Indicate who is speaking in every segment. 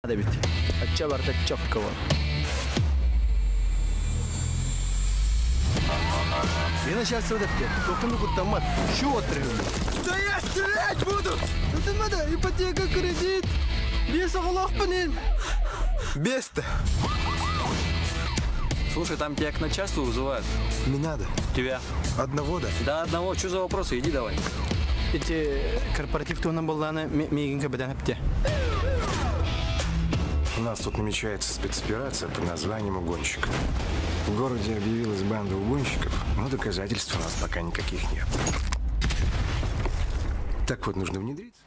Speaker 1: هذا بيتي الشبر تتشكوا هنا شال سودتك وكنا قدامك شو отрывали? Да я стрелять буду! Это надо ипотека, кредит. Без оглох понин. Без-то.
Speaker 2: Слушай, там тебя к начальству вызывают.
Speaker 1: Не надо.
Speaker 2: Тебя?
Speaker 1: Одного, да?
Speaker 2: Да, одного. Что за вопросы? Иди давай.
Speaker 1: Эти корпоративы нам была на мигинга беданапте.
Speaker 3: У нас тут намечается спецоперация под названием «Угонщик». В городе объявилась банда угонщиков, но доказательств у нас пока никаких нет. Так вот, нужно внедриться.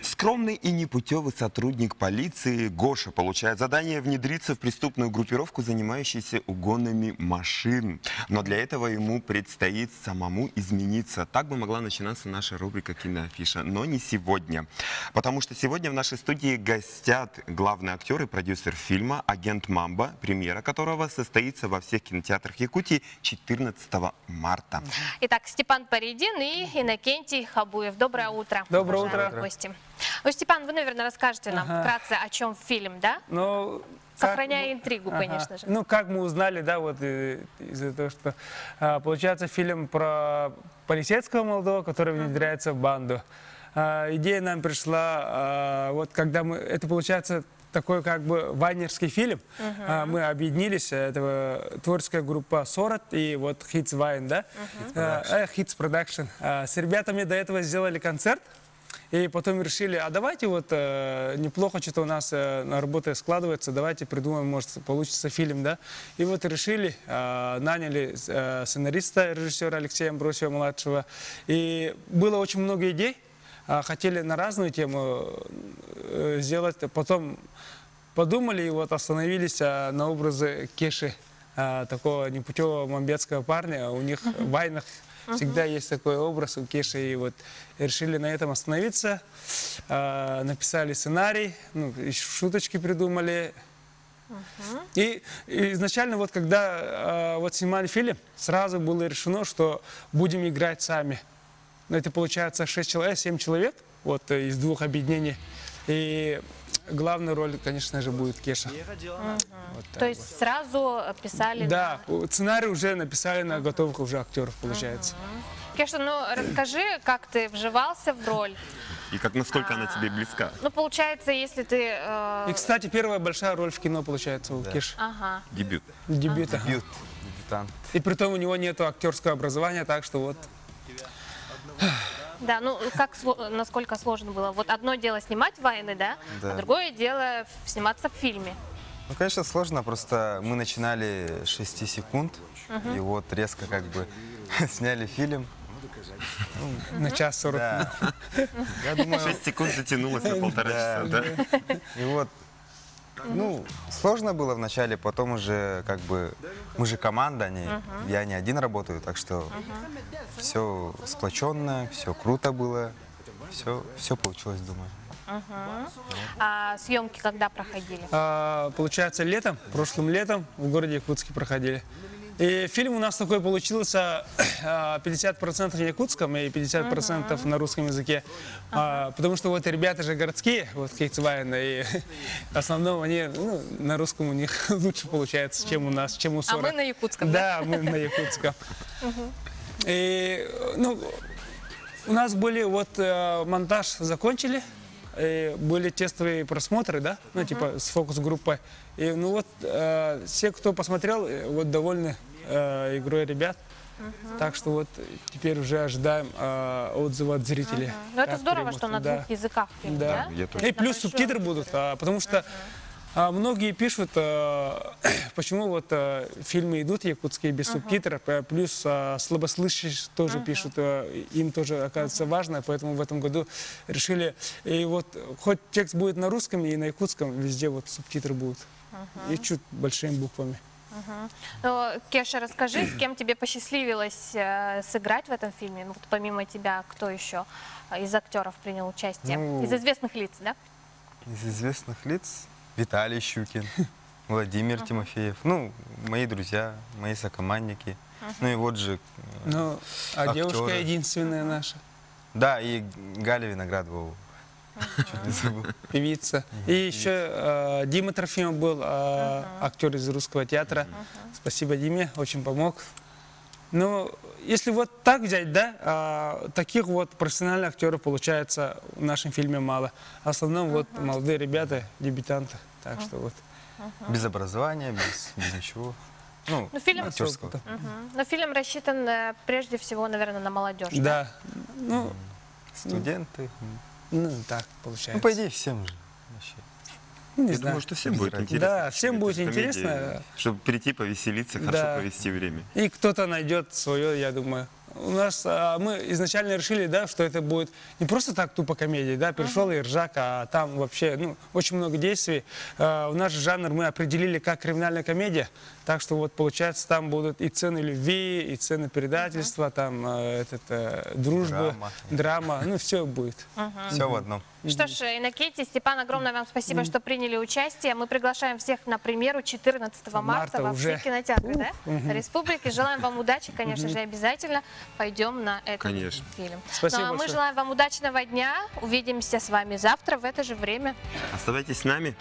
Speaker 4: Скромный и непутевый сотрудник полиции Гоша получает задание внедриться в преступную группировку, занимающуюся угонами машин. Но для этого ему предстоит самому измениться. Так бы могла начинаться наша рубрика «Киноафиша». Но не сегодня. Потому что сегодня в нашей студии гостят главный актер и продюсер фильма «Агент Мамба», премьера которого состоится во всех кинотеатрах Якутии 14 марта.
Speaker 5: Итак, Степан Паридин и Иннокентий Хабуев. Доброе утро.
Speaker 6: Доброе утро.
Speaker 5: Гости. Ну, Степан, вы, наверное, расскажете нам вкратце, о чем фильм, да?
Speaker 6: Ну,
Speaker 5: сохраняя интригу, конечно же.
Speaker 6: Ну, как мы узнали, да, вот из-за того, что получается фильм про полицейского молодого, который внедряется в банду. Идея нам пришла, вот когда мы, это получается такой как бы вайнерский фильм. Мы объединились, это творческая группа Сорат и вот Hits Wine, да? Hits Production. С ребятами до этого сделали концерт. И потом решили, а давайте вот неплохо что-то у нас на работе складывается, давайте придумаем, может получится фильм, да. И вот решили, наняли сценариста, режиссера Алексея Амбросиева-младшего. И было очень много идей, хотели на разную тему сделать. Потом подумали и вот остановились на образе Кеши, такого непутевого мамбетского парня. У них в вайнах всегда есть такой образ у Кеши, и вот решили на этом остановиться, написали сценарий, ну, шуточки придумали. И изначально вот когда вот снимали фильм, сразу было решено, что будем играть сами. Но это получается 7 человек вот, из двух объединений. И главная роль, конечно же, будет Кеша.
Speaker 5: Вот то есть вот. Сразу писали?
Speaker 6: Да, сценарий уже написали на готовых уже актеров, получается.
Speaker 5: Кеша, ну расскажи, как ты вживался в роль.
Speaker 4: И как, насколько она тебе близка?
Speaker 5: Ну, получается, если ты...
Speaker 6: И, кстати, первая большая роль в кино, получается, у Кеши.
Speaker 4: Дебют.
Speaker 6: Дебют.
Speaker 4: Дебютант.
Speaker 6: И при том у него нету актерского образования, так что вот...
Speaker 5: Да, ну насколько сложно было? Вот одно дело снимать вайны, да? А другое дело сниматься в фильме.
Speaker 7: Ну, конечно, сложно, просто мы начинали с 6 секунд, и вот резко как бы сняли фильм.
Speaker 6: На час 40 минут.
Speaker 7: Я думаю,
Speaker 4: 6 секунд затянулось на 1,5 часа, да?
Speaker 7: И вот, ну, сложно было вначале, потом уже как бы, мы же команда, я не один работаю, так что все сплоченно, все круто было, все получилось, думаю.
Speaker 5: А съемки когда проходили?
Speaker 6: Получается, летом, прошлым летом в городе Якутске проходили. И фильм у нас такой получился 50% на якутском и 50% на русском языке. Потому что вот ребята же городские, вот Кейцвайна, и в основном они на русском у них лучше получается, чем у нас, чем у Сора.
Speaker 5: А мы на якутском, да?
Speaker 6: Да, мы на якутском. И, ну, у нас были вот монтаж закончили. И были тестовые просмотры, да, ну типа с фокус-группой. И ну вот все, кто посмотрел, вот довольны игрой ребят. Так что вот теперь уже ожидаем отзывы от зрителей.
Speaker 5: Ну это здорово, что на двух языках фильм, да?
Speaker 6: И плюс субтитры будут, потому что многие пишут, почему вот фильмы идут якутские без субтитров, плюс слабослышащие тоже пишут, им тоже оказывается важно, поэтому в этом году решили, и вот хоть текст будет на русском и на якутском, везде вот субтитры будут, и чуть большими буквами.
Speaker 5: Ну, Кеша, расскажи, с кем тебе посчастливилось сыграть в этом фильме? Вот помимо тебя, кто еще из актеров принял участие?
Speaker 7: Ну,
Speaker 5: из известных лиц, да?
Speaker 7: Из известных лиц Виталий Щукин, Владимир Тимофеев, ну, мои друзья, мои сокомандники. Ну и вот же
Speaker 6: Ну, а
Speaker 7: актеры.
Speaker 6: девушка единственная наша.
Speaker 7: Да, и Галя Виноградова Чуть не забыл.
Speaker 6: певица. И еще Дима Трофимов был, актер из русского театра. Спасибо Диме, очень помог. Ну, если вот так взять, да, таких вот профессиональных актеров получается в нашем фильме мало. В основном вот молодые ребята, дебютанты. Так что вот.
Speaker 7: Без образования, без ничего. Ну,
Speaker 5: Ну, фильм,
Speaker 7: актерского.
Speaker 5: но фильм рассчитан прежде всего, наверное, на молодежь.
Speaker 6: Да. Ну,
Speaker 7: Студенты.
Speaker 6: ну, так
Speaker 7: Ну,
Speaker 6: получается.
Speaker 7: по идее, всем же. Вообще.
Speaker 6: Ну, не
Speaker 4: Я
Speaker 6: знаю.
Speaker 4: думаю, что всем будет
Speaker 7: Да,
Speaker 4: интересно.
Speaker 6: Да, всем будет
Speaker 4: Это комедия,
Speaker 6: интересно.
Speaker 4: Чтобы прийти, повеселиться, хорошо
Speaker 6: Да.
Speaker 4: провести время.
Speaker 6: И кто-то найдет свое, я думаю. У нас, мы изначально решили, да, что это будет не просто так тупо комедия, да, пришел и ржак, а там вообще, ну, очень много действий. У нас же жанр мы определили как криминальная комедия, так что вот получается там будут и сцены любви, и сцены предательства, там дружба, драма, ну, все будет.
Speaker 7: Все в одном.
Speaker 5: Что ж, Иннокентий, Степан, огромное вам спасибо, что приняли участие. Мы приглашаем всех на премьеру 14 марта во все
Speaker 6: уже.
Speaker 5: кинотеатры, да, республики. Желаем вам удачи, конечно же, обязательно пойдем на этот
Speaker 4: Конечно.
Speaker 5: фильм.
Speaker 6: Спасибо
Speaker 5: Ну, а мы
Speaker 6: большое.
Speaker 5: желаем вам удачного дня. Увидимся с вами завтра в это же время.
Speaker 4: Оставайтесь с нами.